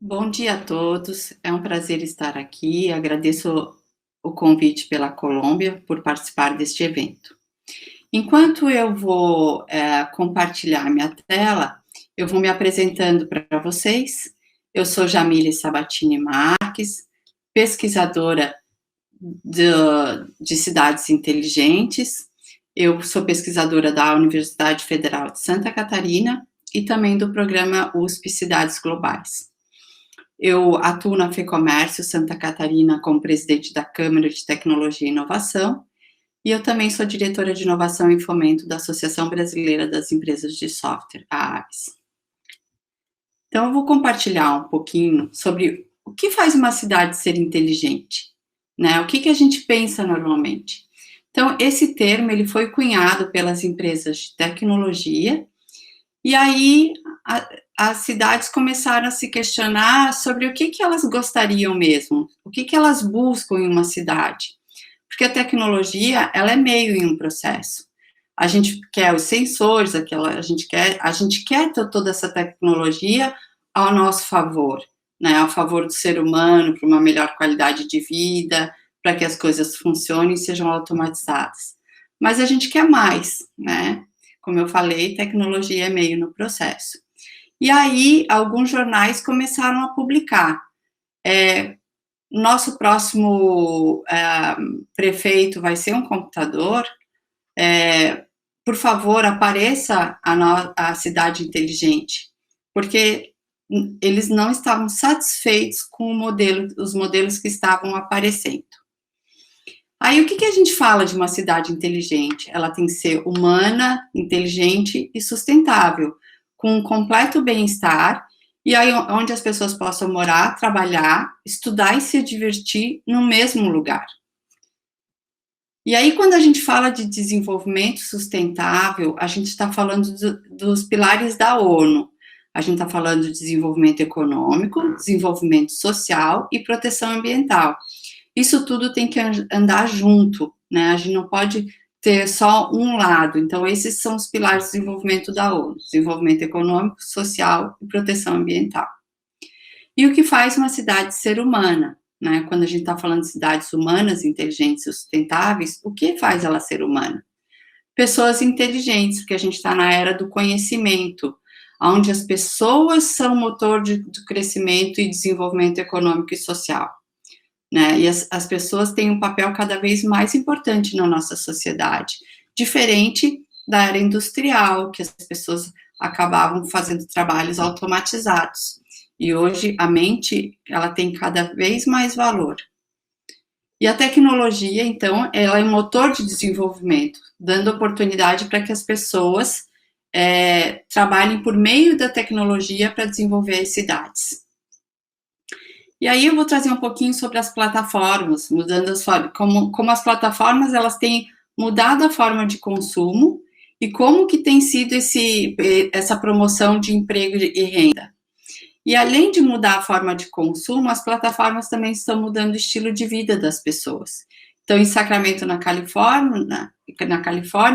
Bom dia a todos, é um prazer estar aqui. Agradeço o convite pela Colômbia por participar deste evento. Enquanto eu vou compartilhar minha tela, eu vou me apresentando para vocês. Eu sou Jamile Sabatini Marques, pesquisadora de cidades inteligentes. Eu sou pesquisadora da Universidade Federal de Santa Catarina e também do programa USP Cidades Globais. Eu atuo na FEComércio Santa Catarina como presidente da Câmara de Tecnologia e Inovação, e eu também sou diretora de Inovação e Fomento da Associação Brasileira das Empresas de Software, a ABS. Então, eu vou compartilhar um pouquinho sobre o que faz uma cidade ser inteligente, né? O que a gente pensa normalmente. Então, esse termo ele foi cunhado pelas empresas de tecnologia, e aí as cidades começaram a se questionar sobre o que elas gostariam mesmo, o que elas buscam em uma cidade. Porque a tecnologia, ela é meio em um processo. A gente quer os sensores, a gente quer ter toda essa tecnologia ao nosso favor, né, ao favor do ser humano, para uma melhor qualidade de vida, para que as coisas funcionem e sejam automatizadas. Mas a gente quer mais, né? Como eu falei, tecnologia é meio no processo. E aí, alguns jornais começaram a publicar. Nosso próximo prefeito vai ser um computador. Por favor, apareça a cidade inteligente, porque eles não estavam satisfeitos com os modelos que estavam aparecendo. Aí, o que a gente fala de uma cidade inteligente? Ela tem que ser humana, inteligente e sustentável, com um completo bem-estar, e aí onde as pessoas possam morar, trabalhar, estudar e se divertir no mesmo lugar. E aí, quando a gente fala de desenvolvimento sustentável, a gente está falando dos pilares da ONU. A gente está falando de desenvolvimento econômico, desenvolvimento social e proteção ambiental. Isso tudo tem que andar junto, né? A gente não pode ter só um lado. Então, esses são os pilares do desenvolvimento da ONU: desenvolvimento econômico, social e proteção ambiental. E o que faz uma cidade ser humana, né? Quando a gente está falando de cidades humanas, inteligentes e sustentáveis, o que faz ela ser humana? Pessoas inteligentes, porque a gente está na era do conhecimento, onde as pessoas são motor do crescimento e desenvolvimento econômico e social. Né? E as pessoas têm um papel cada vez mais importante na nossa sociedade, diferente da era industrial, que as pessoas acabavam fazendo trabalhos automatizados. E hoje a mente, ela tem cada vez mais valor. E a tecnologia, então, ela é um motor de desenvolvimento, dando oportunidade para que as pessoas trabalhem por meio da tecnologia para desenvolver as cidades. E aí eu vou trazer um pouquinho sobre as plataformas, mudando as formas, como as plataformas elas têm mudado a forma de consumo e como que tem sido essa promoção de emprego e renda. E além de mudar a forma de consumo, as plataformas também estão mudando o estilo de vida das pessoas. Então, em Sacramento, na Califórnia,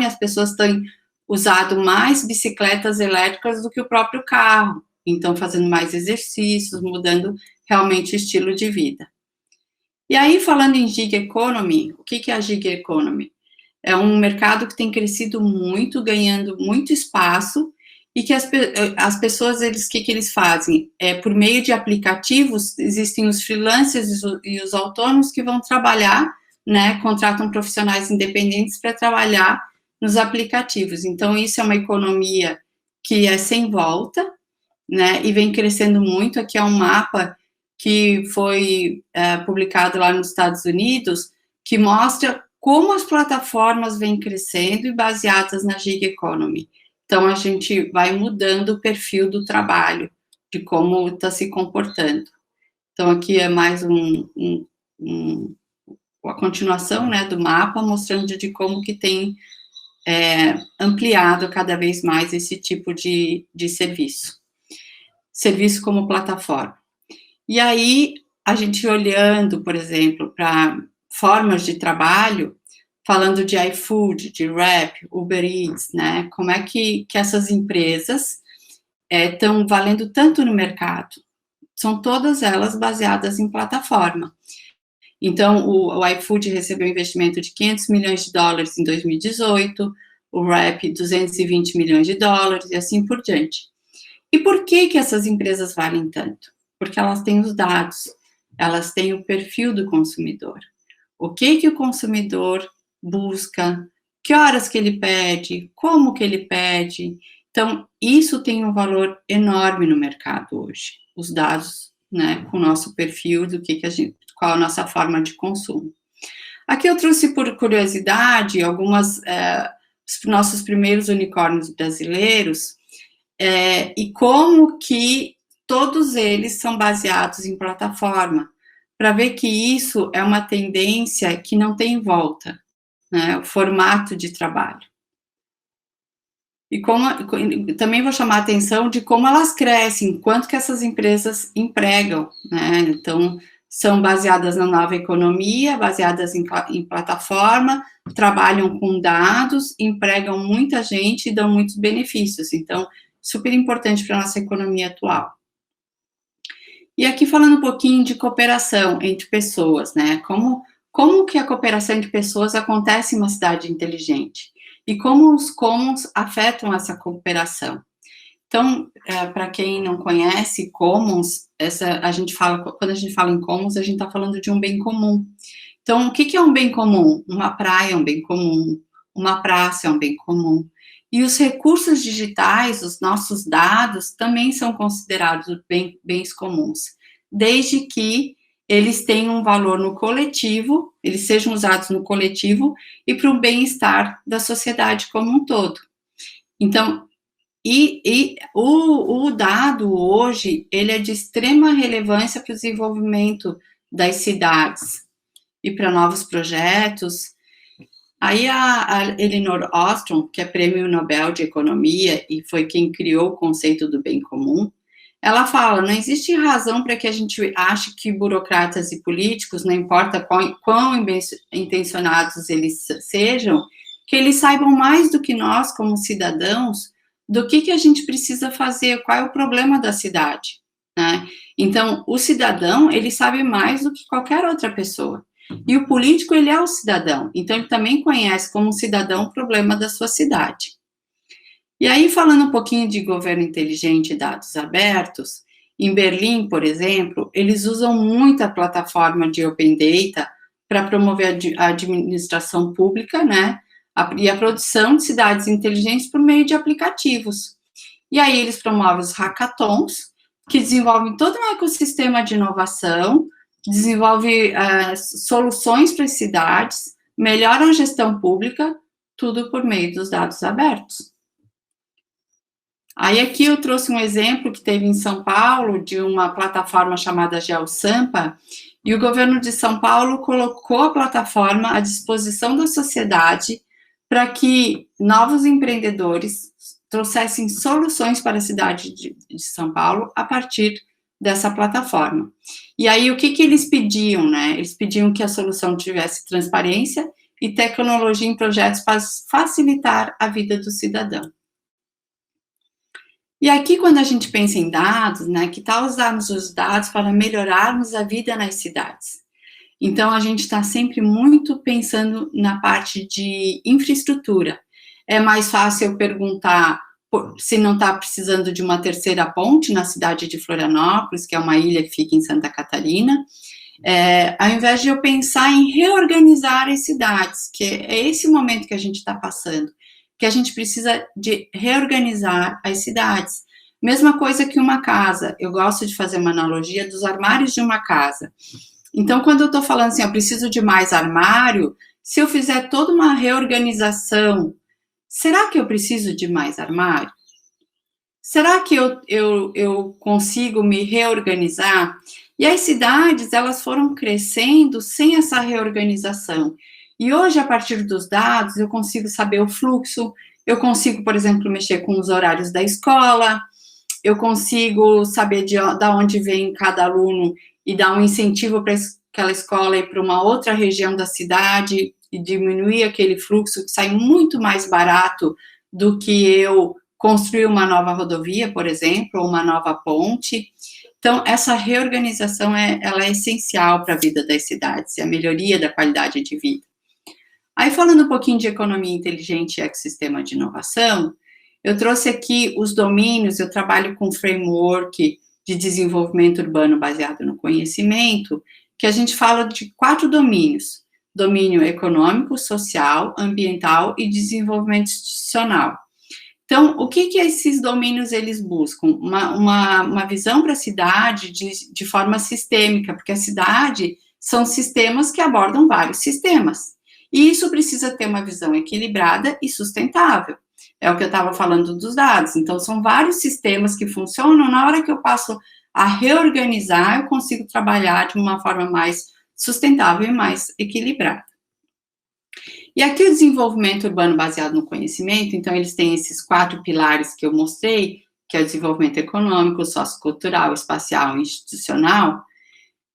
as pessoas têm usado mais bicicletas elétricas do que o próprio carro. Então, fazendo mais exercícios, mudando realmente o estilo de vida. E aí, falando em gig economy, o que é a gig economy? É um mercado que tem crescido muito, ganhando muito espaço, e que as pessoas, o que eles fazem? Por meio de aplicativos, existem os freelancers e os autônomos que vão trabalhar, né, contratam profissionais independentes para trabalhar nos aplicativos. Então, isso é uma economia que é sem volta, né, e vem crescendo muito. Aqui é um mapa que foi publicado lá nos Estados Unidos, que mostra como as plataformas vêm crescendo e baseadas na gig economy. Então, a gente vai mudando o perfil do trabalho, de como está se comportando. Então, aqui é mais a continuação, né, do mapa, mostrando de como que tem ampliado cada vez mais esse tipo de serviço. Serviço como plataforma. E aí, a gente olhando, por exemplo, para formas de trabalho, falando de iFood, de Rappi, Uber Eats, né? Como é que essas empresas estão valendo tanto no mercado? são todas elas baseadas em plataforma. Então, o iFood recebeu um investimento de 500 milhões de dólares em 2018, o Rappi 220 milhões de dólares e assim por diante. E por que essas empresas valem tanto? Porque elas têm os dados, elas têm o perfil do consumidor. O que o consumidor busca, que horas que ele pede, como que ele pede. Então, isso tem um valor enorme no mercado hoje, os dados, né, com o nosso perfil, do que a gente, qual a nossa forma de consumo. Aqui eu trouxe por curiosidade algumas, os nossos primeiros unicórnios brasileiros, e como que todos eles são baseados em plataforma, para ver que isso é uma tendência que não tem volta, né, o formato de trabalho. E também vou chamar a atenção de como elas crescem, quanto que essas empresas empregam, né? Então, são baseadas na nova economia, baseadas em plataforma, trabalham com dados, empregam muita gente e dão muitos benefícios. Então, super importante para a nossa economia atual. E aqui falando um pouquinho de cooperação entre pessoas, né? Como que a cooperação entre pessoas acontece em uma cidade inteligente? E como os commons afetam essa cooperação? Então, para quem não conhece, commons, quando a gente fala em commons, a gente está falando de um bem comum. Então, o que é um bem comum? Uma praia é um bem comum, uma praça é um bem comum. E os recursos digitais, os nossos dados, também são considerados bens comuns, desde que eles tenham um valor no coletivo, eles sejam usados no coletivo e para o bem-estar da sociedade como um todo. Então, o dado hoje, ele é de extrema relevância para o desenvolvimento das cidades e para novos projetos. Aí a Elinor Ostrom, que é prêmio Nobel de Economia e foi quem criou o conceito do bem comum, ela fala, não existe razão para que a gente ache que burocratas e políticos, não importa quão bem intencionados eles sejam, que eles saibam mais do que nós, como cidadãos, do que a gente precisa fazer, qual é o problema da cidade, né? Então, o cidadão, ele sabe mais do que qualquer outra pessoa. E o político, ele é o cidadão, então ele também conhece como cidadão o problema da sua cidade. E aí, falando um pouquinho de governo inteligente e dados abertos, em Berlim, por exemplo, eles usam muito a plataforma de Open Data para promover a administração pública, né, e a produção de cidades inteligentes por meio de aplicativos. E aí eles promovem os hackathons, que desenvolvem todo um ecossistema de inovação, desenvolve soluções para as cidades, melhoram a gestão pública, tudo por meio dos dados abertos. Aí aqui eu trouxe um exemplo que teve em São Paulo, de uma plataforma chamada GeoSampa, e o governo de São Paulo colocou a plataforma à disposição da sociedade para que novos empreendedores trouxessem soluções para a cidade de São Paulo a partir dessa plataforma. E aí, o que eles pediam, né? Eles pediam que a solução tivesse transparência e tecnologia em projetos para facilitar a vida do cidadão. E aqui, quando a gente pensa em dados, né, que tal usarmos os dados para melhorarmos a vida nas cidades? Então, a gente está sempre muito pensando na parte de infraestrutura. É mais fácil eu perguntar se não está precisando de uma terceira ponte na cidade de Florianópolis, que é uma ilha que fica em Santa Catarina, ao invés de eu pensar em reorganizar as cidades, que é esse momento que a gente está passando, que a gente precisa de reorganizar as cidades. Mesma coisa que uma casa, eu gosto de fazer uma analogia dos armários de uma casa. Então, quando eu estou falando assim, eu preciso de mais armário, se eu fizer toda uma reorganização, será que eu preciso de mais armário? Será que eu consigo me reorganizar? E as cidades, elas foram crescendo sem essa reorganização. E hoje, a partir dos dados, eu consigo saber o fluxo, eu consigo, por exemplo, mexer com os horários da escola, eu consigo saber de onde vem cada aluno e dar um incentivo para aquela escola ir para uma outra região da cidade e diminuir aquele fluxo, que sai muito mais barato do que eu construir uma nova rodovia, por exemplo, ou uma nova ponte. Então, essa reorganização ela é essencial para a vida das cidades e a melhoria da qualidade de vida. Aí, falando um pouquinho de economia inteligente e ecossistema de inovação, eu trouxe aqui os domínios, eu trabalho com framework de desenvolvimento urbano baseado no conhecimento, que a gente fala de 4 domínios: domínio econômico, social, ambiental e desenvolvimento institucional. Então, o que esses domínios eles buscam? Uma visão para a cidade de forma sistêmica, porque a cidade são sistemas que abordam vários sistemas. E isso precisa ter uma visão equilibrada e sustentável. É o que eu estava falando dos dados. Então, são vários sistemas que funcionam. Na hora que eu passo a reorganizar, eu consigo trabalhar de uma forma mais sustentável e mais equilibrada. E aqui o desenvolvimento urbano baseado no conhecimento, então eles têm esses 4 pilares que eu mostrei, que é o desenvolvimento econômico, sociocultural, espacial e institucional.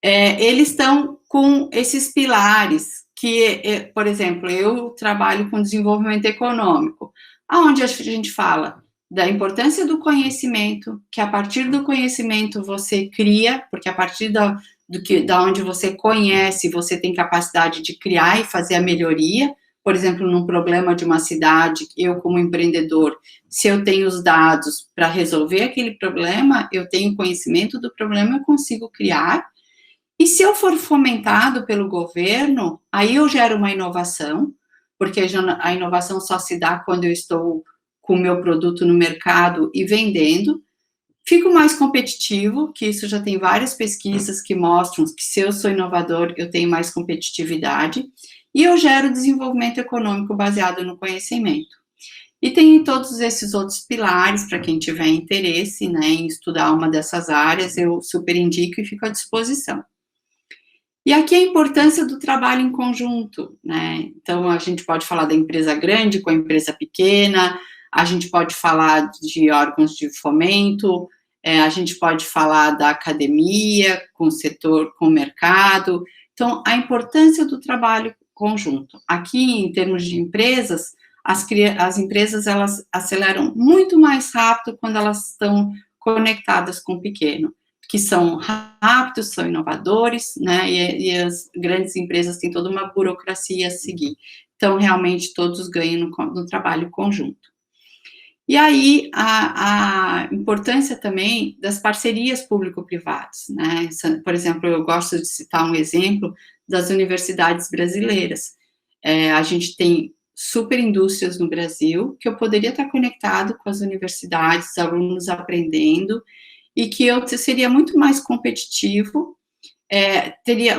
Eles estão com esses pilares que, por exemplo, eu trabalho com desenvolvimento econômico, aonde a gente fala da importância do conhecimento, que a partir do conhecimento você cria, porque a partir da onde você conhece, você tem capacidade de criar e fazer a melhoria. Por exemplo, num problema de uma cidade, eu como empreendedor, se eu tenho os dados para resolver aquele problema, eu tenho conhecimento do problema, eu consigo criar. E se eu for fomentado pelo governo, aí eu gero uma inovação, porque a inovação só se dá quando eu estou com o meu produto no mercado e vendendo. Fico mais competitivo, que isso já tem várias pesquisas que mostram que se eu sou inovador, eu tenho mais competitividade, e eu gero desenvolvimento econômico baseado no conhecimento. E tem todos esses outros pilares, para quem tiver interesse, né, em estudar uma dessas áreas, eu super indico e fico à disposição. E aqui a importância do trabalho em conjunto, né? Então, a gente pode falar da empresa grande com a empresa pequena, a gente pode falar de órgãos de fomento, a gente pode falar da academia, com o setor, com o mercado. Então, a importância do trabalho conjunto. Aqui, em termos de empresas, as empresas, elas aceleram muito mais rápido quando elas estão conectadas com o pequeno, que são rápidos, são inovadores, né, e as grandes empresas têm toda uma burocracia a seguir. Então, realmente, todos ganham no trabalho conjunto. E aí, a importância também das parcerias público-privadas, né, por exemplo, eu gosto de citar um exemplo das universidades brasileiras. A gente tem super indústrias no Brasil, que eu poderia estar conectado com as universidades, alunos aprendendo, e que eu seria muito mais competitivo,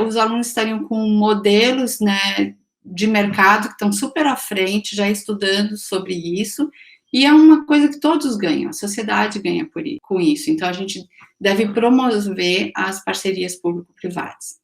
os alunos estariam com modelos, né, de mercado que estão super à frente, já estudando sobre isso, e é uma coisa que todos ganham, a sociedade ganha com isso. Então, a gente deve promover as parcerias público-privadas.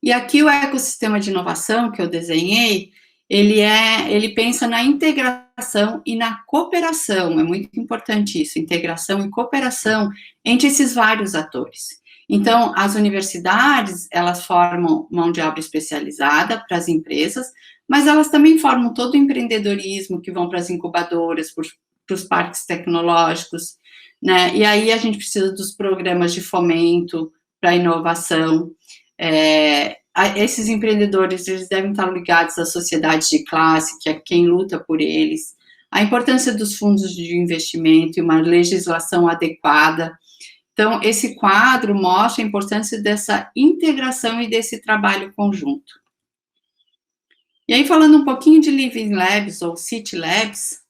E aqui o ecossistema de inovação que eu desenhei, ele pensa na integração e na cooperação, é muito importante isso, integração e cooperação entre esses vários atores. Então, as universidades, elas formam mão de obra especializada para as empresas, mas elas também formam todo o empreendedorismo que vão para as incubadoras, para os parques tecnológicos, né? E aí a gente precisa dos programas de fomento para a inovação. Esses empreendedores, eles devem estar ligados à sociedade de classe, que é quem luta por eles, a importância dos fundos de investimento e uma legislação adequada. Então, esse quadro mostra a importância dessa integração e desse trabalho conjunto. E aí, falando um pouquinho de Living Labs ou City Labs,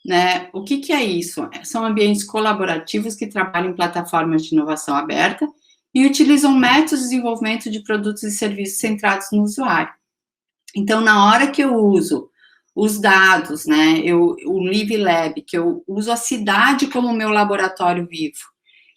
né, o que é isso? São ambientes colaborativos que trabalham em plataformas de inovação aberta e utilizam métodos de desenvolvimento de produtos e serviços centrados no usuário. Então, na hora que eu uso os dados, né, o Live Lab, que eu uso a cidade como meu laboratório vivo,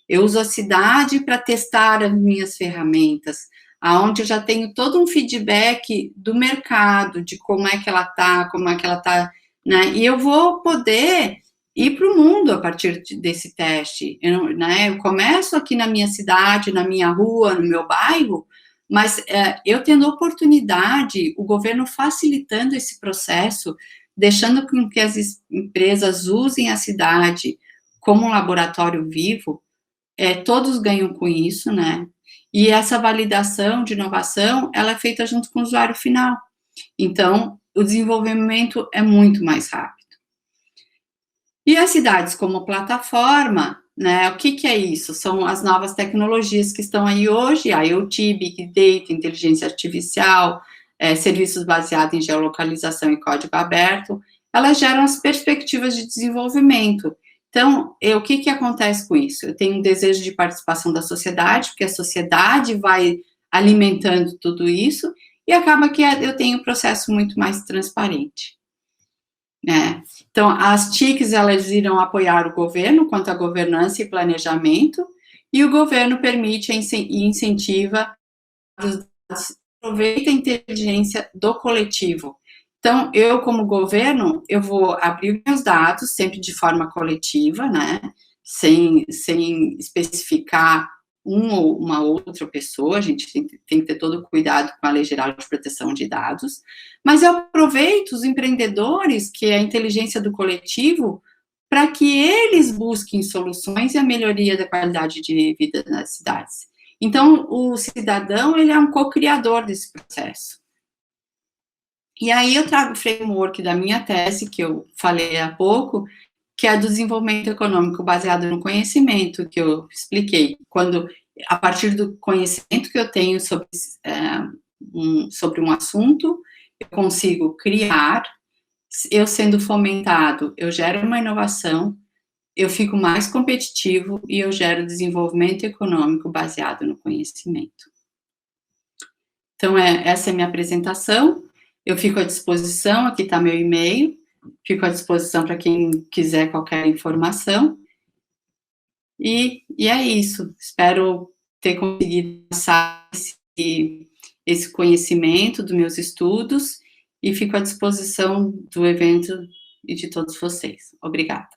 eu uso a cidade para testar as minhas ferramentas, aonde eu já tenho todo um feedback do mercado, de como é que ela está, né, e eu vou poder ir para o mundo a partir desse teste, eu começo aqui na minha cidade, na minha rua, no meu bairro, mas eu tendo oportunidade, o governo facilitando esse processo deixando com que as empresas usem a cidade como um laboratório vivo, todos ganham com isso, né? E essa validação de inovação, ela é feita junto com o usuário final. Então, o desenvolvimento é muito mais rápido. E as cidades como plataforma, né, o que é isso? São as novas tecnologias que estão aí hoje, IoT, Big Data, inteligência artificial, serviços baseados em geolocalização e código aberto, elas geram as perspectivas de desenvolvimento. Então, o que acontece com isso? Eu tenho um desejo de participação da sociedade, porque a sociedade vai alimentando tudo isso, e acaba que eu tenho um processo muito mais transparente. Né? Então, as TICs, elas irão apoiar o governo quanto à governança e planejamento, e o governo permite e incentiva, aproveita a inteligência do coletivo. Então, eu, como governo, eu vou abrir meus dados sempre de forma coletiva, né? Sem especificar ou uma outra pessoa, a gente tem que ter todo o cuidado com a Lei Geral de Proteção de Dados, mas eu aproveito os empreendedores, que é a inteligência do coletivo, para que eles busquem soluções e a melhoria da qualidade de vida nas cidades. Então, o cidadão, ele é um co-criador desse processo. E aí eu trago o framework da minha tese, que eu falei há pouco, que é do desenvolvimento econômico baseado no conhecimento, que eu expliquei. Quando, a partir do conhecimento que eu tenho sobre um assunto, eu consigo criar, eu sendo fomentado, eu gero uma inovação, eu fico mais competitivo e eu gero desenvolvimento econômico baseado no conhecimento. Então, essa é a minha apresentação. Eu fico à disposição, aqui está meu e-mail, fico à disposição para quem quiser qualquer informação. E é isso. Espero ter conseguido passar esse conhecimento dos meus estudos e fico à disposição do evento e de todos vocês. Obrigada.